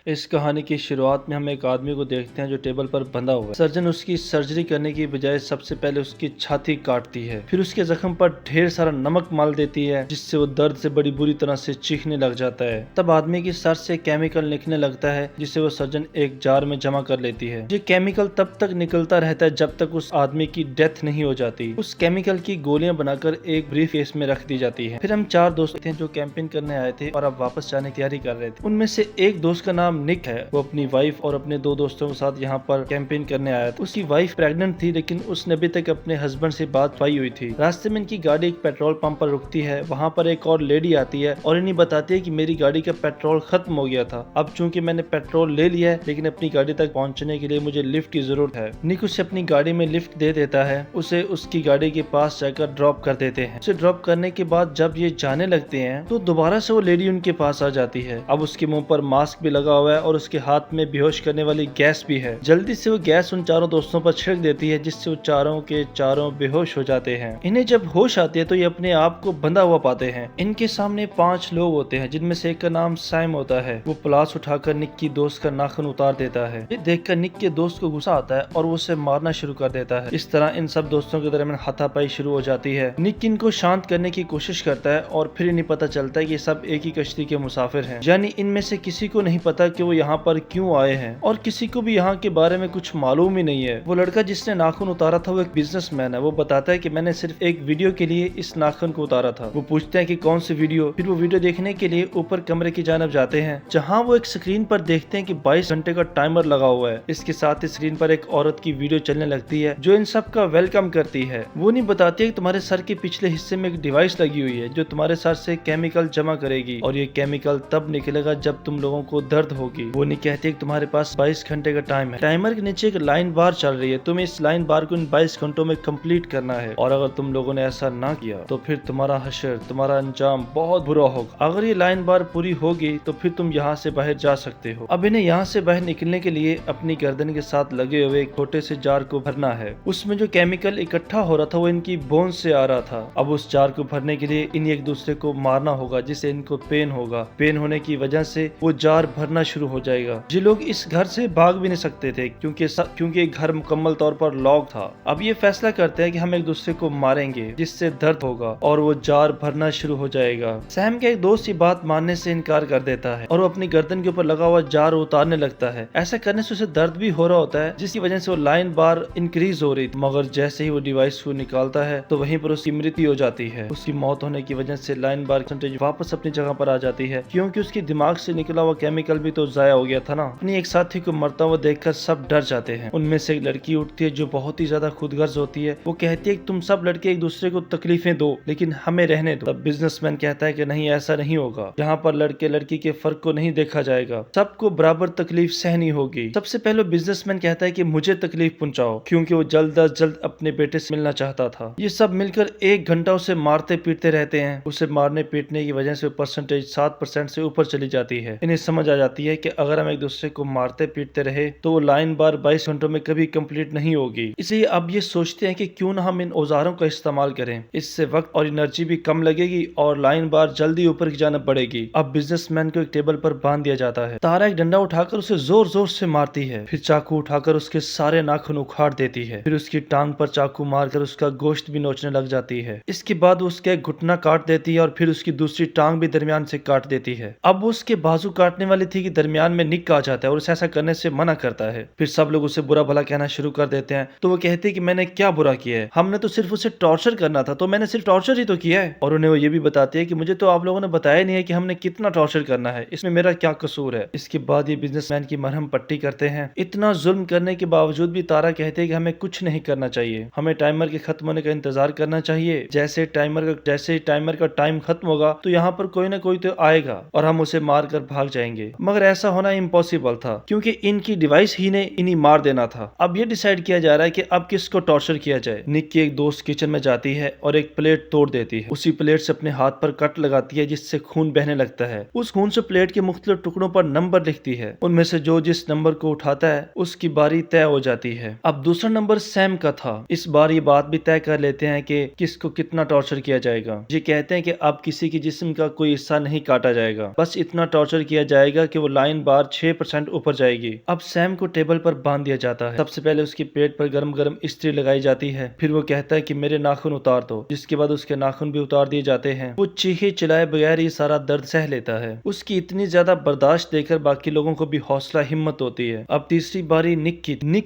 इस कहानी की शुरुआत में हम एक आदमी को देखते हैं जो टेबल पर बंधा हुआ है। सर्जन उसकी सर्जरी करने की बजाय सबसे पहले उसकी छाती काटती है, फिर उसके जख्म पर ढेर सारा नमक माल देती है जिससे वो दर्द से बड़ी बुरी तरह से चीखने लग जाता है। तब आदमी की सर से केमिकल निकलने लगता है जिसे वो सर्जन एक जार में जमा कर लेती है। ये केमिकल तब तक निकलता रहता है जब तक उस आदमी की डेथ नहीं हो जाती। उस केमिकल की गोलियां बनाकर एक ब्रीफ केस में रख दी जाती है। फिर हम चार दोस्त थे जो कैंपिंग करने आए थे और अब वापस जाने की तैयारी कर रहे थे। उनमें से एक दोस्त का नाम निक है। वो अपनी वाइफ और अपने दो दोस्तों के साथ यहाँ पर कैंपेन करने आया था। उसकी वाइफ प्रेग्नेंट थी लेकिन उसने अभी तक अपने हस्बैंड से बात पाई हुई थी। रास्ते में इनकी गाड़ी एक पेट्रोल पंप पर रुकती है। वहाँ पर एक और लेडी आती है और इन्हें बताती है कि मेरी गाड़ी का पेट्रोल खत्म हो गया था। अब चूंकि मैंने पेट्रोल ले लिया है लेकिन अपनी गाड़ी तक पहुँचने के लिए मुझे लिफ्ट की जरूरत है। निक उसे अपनी गाड़ी में लिफ्ट दे देता है। उसे उसकी गाड़ी के पास जाकर ड्रॉप कर देते हैं। उसे ड्रॉप करने के बाद जब ये जाने लगते हैं तो दोबारा से वो लेडी उनके पास आ जाती है। अब उसके मुंह पर मास्क भी लगा हुआ है और उसके हाथ में बेहोश करने वाली गैस भी है। जल्दी से वो गैस उन चारों दोस्तों पर छिड़क देती है जिससे वो चारों के चारों बेहोश हो जाते हैं। इन्हें जब होश आती है तो ये अपने आप को बंधा हुआ पाते हैं। इनके सामने 5 लोग होते हैं जिनमें से एक का नाम सैम होता है। वो प्लास उठाकर निक की दोस्त का नाखून उतार देता है। ये देखकर निक के दोस्त को गुस्सा आता है और वो उसे मारना शुरू कर देता है। इस तरह इन सब दोस्तों के दरमियान हाथापाई शुरू हो जाती है। निक इनको शांत करने की कोशिश करता है और फिर इन्हें पता चलता है कि सब एक ही कश्ती के मुसाफिर हैं। यानी इनमें से किसी को नहीं पता कि वो यहाँ पर क्यों आए हैं और किसी को भी यहाँ के बारे में कुछ मालूम ही नहीं है। वो लड़का जिसने नाखून उतारा था वो एक बिजनेसमैन है। वो बताता है कि मैंने सिर्फ एक वीडियो के लिए इस नाखून को उतारा था। वो पूछते हैं कि कौन सी वीडियो। फिर वो वीडियो देखने के लिए ऊपर कमरे की जानब जाते हैं जहाँ वो एक स्क्रीन पर देखते हैं कि 22 घंटे का टाइमर लगा हुआ है। इसके साथ ही स्क्रीन पर एक औरत की वीडियो चलने लगती है जो इन सब का वेलकम करती है। वो नहीं बताती है कि तुम्हारे सर के पिछले हिस्से में एक डिवाइस लगी हुई है जो तुम्हारे सर से केमिकल जमा करेगी और ये केमिकल तब निकलेगा जब तुम लोगों को दर्द होगी। वो नहीं कहती कि तुम्हारे पास 22 घंटे का टाइम है। टाइमर के नीचे एक लाइन बार चल रही है। तुम्हें इस लाइन बार को इन 22 घंटों में कंप्लीट करना है और अगर तुम लोगों ने ऐसा ना किया तो फिर तुम्हारा हशर, तुम्हारा अंजाम बहुत बुरा होगा। अगर ये लाइन बार पूरी होगी तो फिर तुम यहाँ से बाहर जा सकते हो। अब इन्हें यहाँ से बाहर निकलने के लिए अपनी गर्दन के साथ लगे हुए एक छोटे से जार को भरना है। उसमें जो केमिकल इकट्ठा हो रहा था वो इनकी बोन से आ रहा था। अब उस जार को भरने के लिए इन्हें एक दूसरे को मारना होगा जिससे इनको पेन होगा। पेन होने की वजह से वो जार भरना शुरू हो जाएगा। ये लोग इस घर से भाग भी नहीं सकते थे क्योंकि घर मुकम्मल तौर पर लॉक था। अब ये फैसला करते हैं कि हम एक दूसरे को मारेंगे जिससे दर्द होगा और वो जार भरना शुरू हो जाएगा। सैम के एक दोस्त ये बात मानने से इनकार कर देता है और वो अपनी गर्दन के ऊपर लगा हुआ जार उतारने लगता है। ऐसा करने से उसे दर्द भी हो रहा होता है जिसकी वजह से वो लाइन बार इंक्रीज हो रही थी। मगर जैसे ही वो डिवाइस को निकालता है तो वहीं पर उसकी मृत्यु हो जाती है। उसकी मौत होने की वजह से लाइन बार परसेंटेज वापस अपनी जगह पर आ जाती है क्योंकि उसके दिमाग से निकला हुआ केमिकल भी तो जाया हो गया था ना। अपनी एक साथी को मरता हुआ देखकर सब डर जाते हैं। उनमें से एक लड़की उठती है जो बहुत ही ज्यादा खुदगर्ज होती है। वो कहती है कि तुम सब लड़के एक दूसरे को तकलीफें दो लेकिन हमें रहने दो। तब बिजनेसमैन कहता है कि नहीं, ऐसा नहीं होगा। यहाँ पर लड़के लड़की के फर्क को नहीं देखा जाएगा, सबको बराबर तकलीफ सहनी होगी। सबसे पहले बिजनेसमैन कहता है कि मुझे तकलीफ पहुंचाओ क्योंकि वो जल्द अज जल्द अपने बेटे से मिलना चाहता था। ये सब मिलकर 1 घंटा उसे मारते पीटते रहते हैं। उसे मारने पीटने की वजह से परसेंटेज 7% से ऊपर चली जाती है। इन्हें समझ आ जाती है कि अगर हम एक दूसरे को मारते पीटते रहे तो वो लाइन बार 22 घंटों में कभी कंप्लीट नहीं होगी। इसलिए अब ये सोचते हैं कि क्यों ना हम इन औजारों का इस्तेमाल करें। इससे वक्त और एनर्जी भी कम लगेगी और लाइन बार जल्दी ऊपर की जाना पड़ेगी। अब बिजनेसमैन को एक टेबल पर बांध दिया जाता है। तारा एक डंडा उठाकर उसे जोर जोर से मारती है। फिर चाकू उठाकर उसके सारे नाखून उखाड़ देती है। फिर उसकी टांग पर चाकू मारकर उसका गोश्त भी नोचने लग जाती है। इसके बाद उसके घुटना काट देती है और फिर उसकी दूसरी टांग भी दरमियान से काट देती है। अब वो उसके बाजू काटने वाली थी कि दरमियान में निक आ जाता है और उसे ऐसा करने से मना करता है। फिर सब लोग उसे बुरा भला कहना शुरू कर देते हैं। तो वो कहती है कि मैंने क्या बुरा किया है, हमने तो सिर्फ उसे टॉर्चर करना था, तो मैंने सिर्फ टॉर्चर ही तो किया है। और उन्हें वो ये भी बताती है कि मुझे तो आप लोगों ने बताया नहीं है कि हमने कितना टॉर्चर करना है, इसमें मेरा क्या कसूर है। इसके बाद ये बिजनेसमैन की मरहम पट्टी करते हैं। इतना जुल्म करने के बावजूद भी तारा कहते हैं कि हमें कुछ नहीं करना चाहिए, हमें टाइमर के खत्म होने का इंतजार करना चाहिए। जैसे टाइमर का टाइम खत्म होगा तो यहाँ पर कोई ना कोई तो आएगा और हम उसे मार कर भाग जाएंगे। मगर ऐसा होना इम्पॉसिबल था क्योंकि इनकी डिवाइस ही ने इन्हीं मार देना था। अब ये डिसाइड किया जा रहा है कि अब किसको टॉर्चर किया जाए। निक की एक दोस्त किचन में जाती है और एक प्लेट तोड़ देती है। उसी प्लेट से अपने हाथ पर कट लगाती है जिससे खून बहने लगता है। उस खून से प्लेट के मुख्तलिफ टुकड़ों पर नंबर लिखती है। उनमें से जो जिस नंबर को उठाता है उसकी बारी तय हो जाती है। अब दूसरा नंबर सैम का था। इस बार ये बात भी तय कर लेते हैं कि किसको कितना टॉर्चर किया जाएगा। ये कहते हैं कि अब किसी के जिस्म का कोई हिस्सा नहीं काटा जाएगा, बस इतना टॉर्चर किया जाएगा कि वो लाइन बार 6% ऊपर जाएगी। अब सैम को टेबल पर बांध दिया जाता है। सबसे पहले उसके पेट पर गरम गरम इस्त्री लगाई जाती है। फिर वो कहता है कि मेरे नाखून उतार दो, जिसके बाद उसके नाखून भी उतार दिए जाते हैं। वो चीखे चिल्लाए बगैर ये सारा दर्द सह लेता है। उसकी इतनी ज्यादा बर्दाश्त देखकर बाकी लोगों को भी हौसला हिम्मत होती है। अब तीसरी बारी निक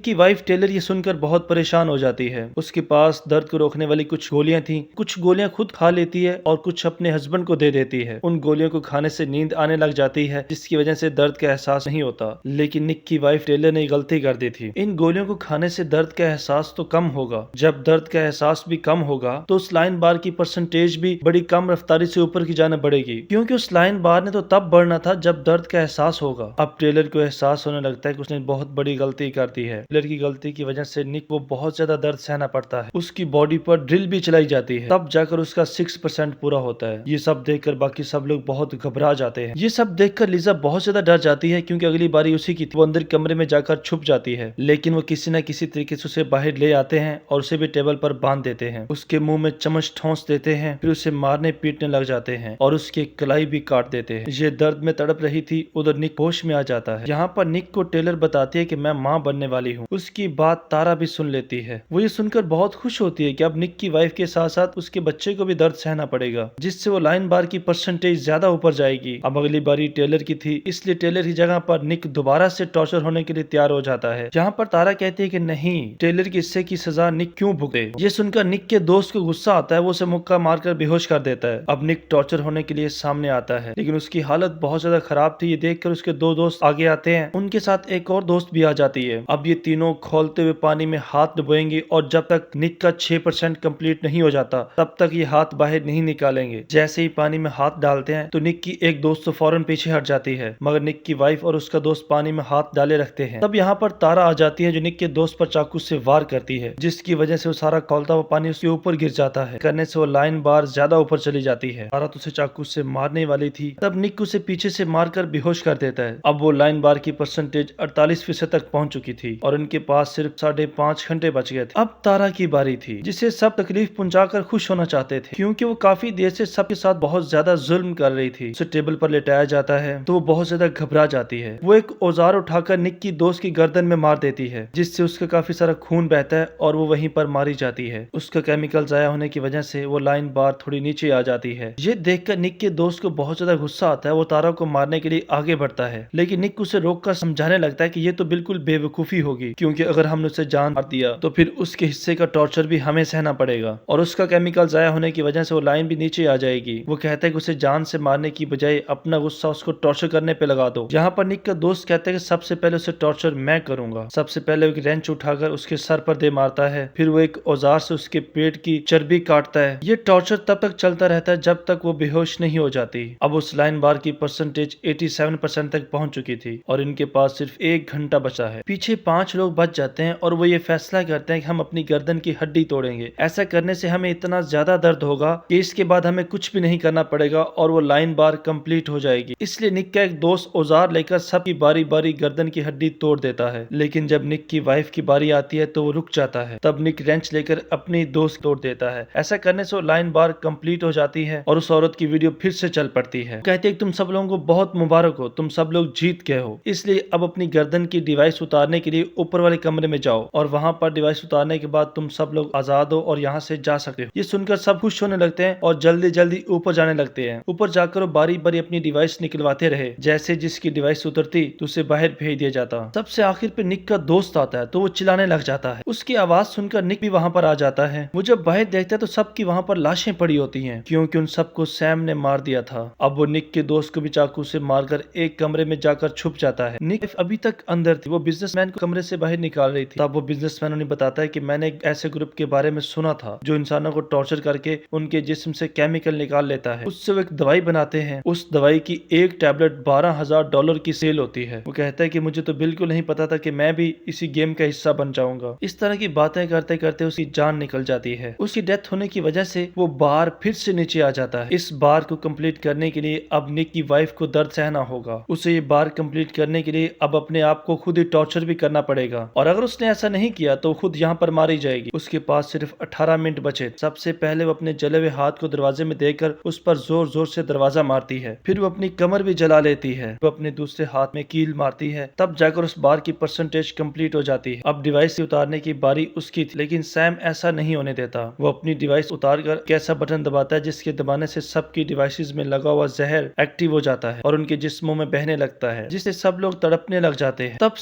की वाइफ टेलर ये सुनकर बहुत परेशान हो जाती है। उसके पास दर्द को रोकने वाली कुछ गोलियां थी। कुछ गोलियां खुद खा लेती है और कुछ अपने हस्बैंड को दे देती है। उन गोलियों को खाने से नींद आने लग जाती है, जिसकी वजह से दर्द का एहसास नहीं होता। लेकिन निक की वाइफ टेलर ने गलती कर दी थी। इन गोलियों को खाने से दर्द का एहसास तो कम होगा। जब दर्द का एहसास भी कम होगा तो उस लाइन बार की परसेंटेज भी बड़ी कम रफ्तारी से ऊपर की जाने बढ़ेगी, क्योंकि उस लाइन बार ने तो तब बढ़ना था जब दर्द का एहसास होगा। अब टेलर को एहसास होने लगता है कि उसने बहुत बड़ी गलती कर दी है। टेलर की गलती की वजह से निक को बहुत ज्यादा दर्द सहना पड़ता है। उसकी बॉडी पर ड्रिल भी चलाई जाती है, तब जाकर उसका 6% पूरा होता है। ये सब देखकर बाकी सब लोग बहुत घबरा जाते हैं। ये सब देखकर लिजा बहुत ज्यादा डर जाती है, क्योंकि अगली बारी उसी की थी। वो अंदर कमरे में जाकर छुप जाती है, लेकिन वो किसी न किसी तरीके से उसे बाहर ले आते हैं और उसे भी टेबल पर बांध देते हैं। उसके मुंह में चम्मच ठोंस देते हैं, फिर उसे मारने पीटने लग जाते हैं और उसकी कलाई भी काट देते हैं। ये दर्द में तड़प रही थी, उधर निक होश में आ जाता है। यहाँ पर निक को टेलर बताती है कि मैं माँ बनने वाली हूँ। उसकी बात तारा भी सुन लेती है। वो ये सुनकर बहुत खुश होती है कि अब निक की वाइफ के साथ साथ उसके बच्चे को भी दर्द सहना पड़ेगा, जिससे वो लाइन बार की परसेंटेज ज्यादा ऊपर जाएगी। अब अगली बारी टेलर की थी, इसलिए टेलर की जगह पर निक दोबारा से टॉर्चर होने के लिए तैयार हो जाता है। जहाँ पर तारा कहती है कि नहीं, टेलर की हिस्से की सजा निक क्यों भुगते। ये सुनकर निक के दोस्त को गुस्सा आता है। वो उसे मुक्का मारकर बेहोश कर देता है। अब निक टॉर्चर होने के लिए सामने आता है, लेकिन उसकी हालत बहुत ज्यादा खराब थी। ये देखकर उसके दो दोस्त आगे आते हैं। उनके साथ एक और दोस्त भी आ जाती है। अब ये तीनों खोलते हुए पानी में हाथ डुबोएंगे और जब तक निक का 6% कंप्लीट नहीं हो जाता तब तक ये हाथ बाहर नहीं निकालेंगे। जैसे ही पानी में हाथ डालते हैं तो निक की एक दोस्त तो फौरन पीछे हट जाती है, मगर निक की वाइफ और उसका दोस्त पानी में हाथ डाले रखते हैं। तब यहाँ पर तारा आ जाती है, जो निक के दोस्त पर चाकू से वार करती है, जिसकी वजह से वो सारा खोलता हुआ पानी उसके ऊपर गिर जाता है। करने से वो लाइन बार ज्यादा ऊपर चली जाती है। तारा तो उसे चाकू से मारने वाली थी, तब निक उसे पीछे से मारकर बेहोश कर देता है। अब वो लाइन बार की परसेंटेज 48% तक पहुंच चुकी थी और उनके पास सिर्फ 5.5 घंटे बच गए थे। अब तारा की बारी थी, जिसे सब तकलीफ पहुंचाकर खुश होना चाहते थे, क्योंकि वो काफी देर से सबके साथ बहुत ज्यादा जुल्म कर रही थी। उसे टेबल पर लेटाया जाता है तो वो बहुत ज्यादा घबरा जाती है। वो एक औजार उठाकर निक की दोस्त की गर्दन में मार देती है, जिससे उसका काफी सारा खून बहता है और वो वहीं पर मारी जाती है। उसका केमिकल जाया होने की वजह से वो लाइन बार थोड़ी नीचे आ जाती है। ये देखकर निक के दोस्त को बहुत ज्यादा गुस्सा आता है। वो तारा को मारने के लिए आगे बढ़ता है, लेकिन निक उसे रोककर समझाने लगता है कि ये तो बिल्कुल बेवकूफी होगी, क्योंकि अगर हमने उसे जान मार दिया तो फिर उसके हिस्से का टॉर्चर भी हमें सहना पड़ेगा और उसका केमिकल जाया होने की वजह से वो लाइन भी नीचे आ जाएगी। वो कहता है कि उसे जान से मारने की बजाय अपना गुस्सा उसको टॉर्चर करने पे लगा दो। यहाँ पर निक का दोस्त कहता है कि सबसे पहले उसे टॉर्चर मैं करूंगा। सबसे पहले एक रेंच उठाकर उसके सर पर दे मारता है, फिर वो एक औजार से उसके पेट की चर्बी काटता है। ये टॉर्चर तब तक चलता रहता है जब तक वो बेहोश नहीं हो जाती। अब उस लाइन बार की परसेंटेज 87% तक पहुंच चुकी थी और इनके पास सिर्फ 1 घंटा बचा है। पीछे 5 लोग बच जाते हैं और वो ये फैसला करते हैं कि हम अपनी गर्दन की हड्डी तोड़ेंगे। ऐसा करने से हमें इतना ज्यादा दर्द होगा कि इसके बाद हमें कुछ भी नहीं करना पड़ेगा और वो लाइन बार कंप्लीट हो जाएगी। इसलिए निक का एक दोस्त औजार लेकर सबकी बारी बारी गर्दन की हड्डी तोड़ देता है, लेकिन जब निक की वाइफ की बारी आती है तो वो रुक जाता है। तब निक रेंच लेकर अपनी दोस्त तोड़ देता है। ऐसा करने से वो लाइन बार कंप्लीट हो जाती है और उस औरत की वीडियो फिर से चल पड़ती है। कहती है तुम सब लोगों को बहुत मुबारक हो, तुम सब लोग जीत गए हो। इसलिए अब अपनी गर्दन की डिवाइस उतारने के लिए ऊपर वाले कमरे में जाओ और वहां पर डिवाइस उतारने के बाद तुम सब लोग आजाद हो और यहाँ से जा सकते हो। ये सुनकर सब खुश होने लगते हैं और जल्दी जल्दी ऊपर जाने लगते हैं। ऊपर जाकर वो बारी बारी अपनी डिवाइस निकलवाते रहे। जैसे जिसकी डिवाइस उतरती तो उसे बाहर भेज दिया जाता। सबसे आखिर पे निक का दोस्त आता है तो वो चिल्लाने लग जाता है। उसकी आवाज सुनकर निक भी वहाँ पर आ जाता है। वो जब बाहर देखता है तो सबकी वहाँ पर लाशें पड़ी होती हैं, क्योंकि उन सबको सैम ने मार दिया था। अब वो निक के दोस्त को भी चाकू से मारकर एक कमरे में जाकर छुप जाता है। निक अभी तक अंदर थी। वो बिजनेसमैन को कमरे से बाहर निकाल रही थी। तब वो बिजनेसमैन उन्हें बताता है कि मैंने एक ऐसे ग्रुप के बारे में सुना था जो इंसानों को टॉर्चर करके उनके जिस्म से केमिकल निकाल लेता है। उससे वो एक दवाई बनाते हैं। उस दवाई की एक टैबलेट $12,000 की सेल होती है। वो कहता है कि मुझे तो बिल्कुल नहीं पता था कि मैं भी इसी गेम का हिस्सा बन जाऊंगा। इस तरह की बातें करते करते उसकी जान निकल जाती है। उसकी डेथ होने की वजह से वो बार फिर से नीचे आ जाता है। इस बार को कंप्लीट करने के लिए अब निक की वाइफ को दर्द सहना होगा। उसे ये बार कंप्लीट करने के लिए अब अपने आप को खुद ही टॉर्चर भी करना पड़ेगा और अगर उसने ऐसा नहीं किया तो खुद यहाँ पर मारी जाएगी। उसके पास सिर्फ 18 मिनट बचे। सबसे पहले वो अपने जले हुए हाथ को दरवाजे में देकर उस पर जोर जोर से दरवाजा मारती है। फिर वो अपनी कमर भी जला लेती है। वो अपने दूसरे हाथ में कील मारती है, तब जाकर उस बार की परसेंटेज कंप्लीट हो जाती है। अब डिवाइस उतारने की बारी उसकी थी, लेकिन सैम ऐसा नहीं होने देता। वो अपनी डिवाइस उतार कर कैसा बटन दबाता है जिसके दबाने से सबकी डिवाइसेस में लगा हुआ जहर एक्टिव हो जाता है और उनके जिस्मों में बहने लगता है, जिससे सब लोग तड़पने लग जाते हैं। तब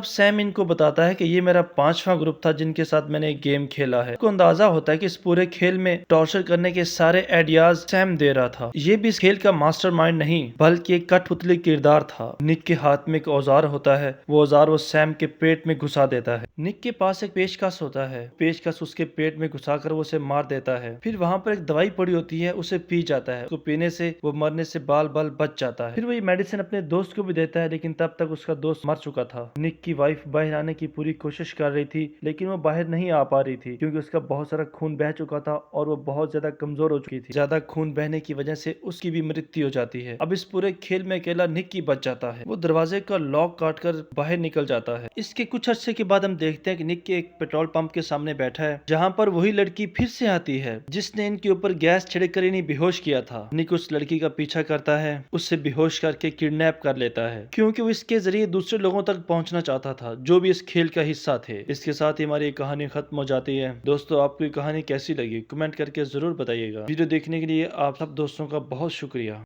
सैम इनको बताता है कि ये मेरा 5वां ग्रुप था जिनके साथ मैंने एक गेम खेला है। उसको अंदाजा होता है कि इस पूरे खेल में टॉर्चर करने के सारे आइडियाज सैम दे रहा था। ये भी इस खेल का मास्टरमाइंड नहीं बल्कि एक कठपुतली किरदार था। निक के हाथ में एक औजार होता है, वो औजार वो सैम के पेट में घुसा देता है। निक के पास एक पेचकस होता है, पेचकस उसके पेट में घुसाकर वो उसे मार देता है। फिर वहां पर एक दवाई पड़ी होती है, उसे पी जाता है। उसको पीने से वो मरने से बाल बाल बच जाता है। फिर वो ये मेडिसिन अपने दोस्त को भी देता है, लेकिन तब तक उसका दोस्त मर चुका था। निक की वाइफ बाहर आने की पूरी कोशिश कर रही थी, लेकिन वो बाहर नहीं आ पा रही थी क्योंकि उसका बहुत सारा खून बह चुका था और वो बहुत ज्यादा कमजोर हो चुकी थी। ज्यादा खून बहने की वजह से उसकी भी मृत्यु हो जाती है। अब इस पूरे खेल में अकेला निक ही बच जाता है। वो दरवाजे का लॉक काट कर बाहर निकल जाता है। इसके कुछ अर्से के बाद हम देखते हैं कि निक के एक पेट्रोल पंप के सामने बैठा है, जहाँ पर वही लड़की फिर से आती है जिसने इनके ऊपर गैस छिड़क कर इन्हें बेहोश किया था। निक उस लड़की का पीछा करता है, उससे बेहोश करके किडनैप कर लेता है क्योंकि वो इसके जरिए दूसरे लोगों तक पहुंचना चाहता था जो भी इस खेल का हिस्सा थे। इसके साथ ही हमारी कहानी खत्म हो जाती है। दोस्तों, आपको ये कहानी कैसी लगी कमेंट करके जरूर बताइएगा। वीडियो देखने के लिए आप सब दोस्तों का बहुत शुक्रिया।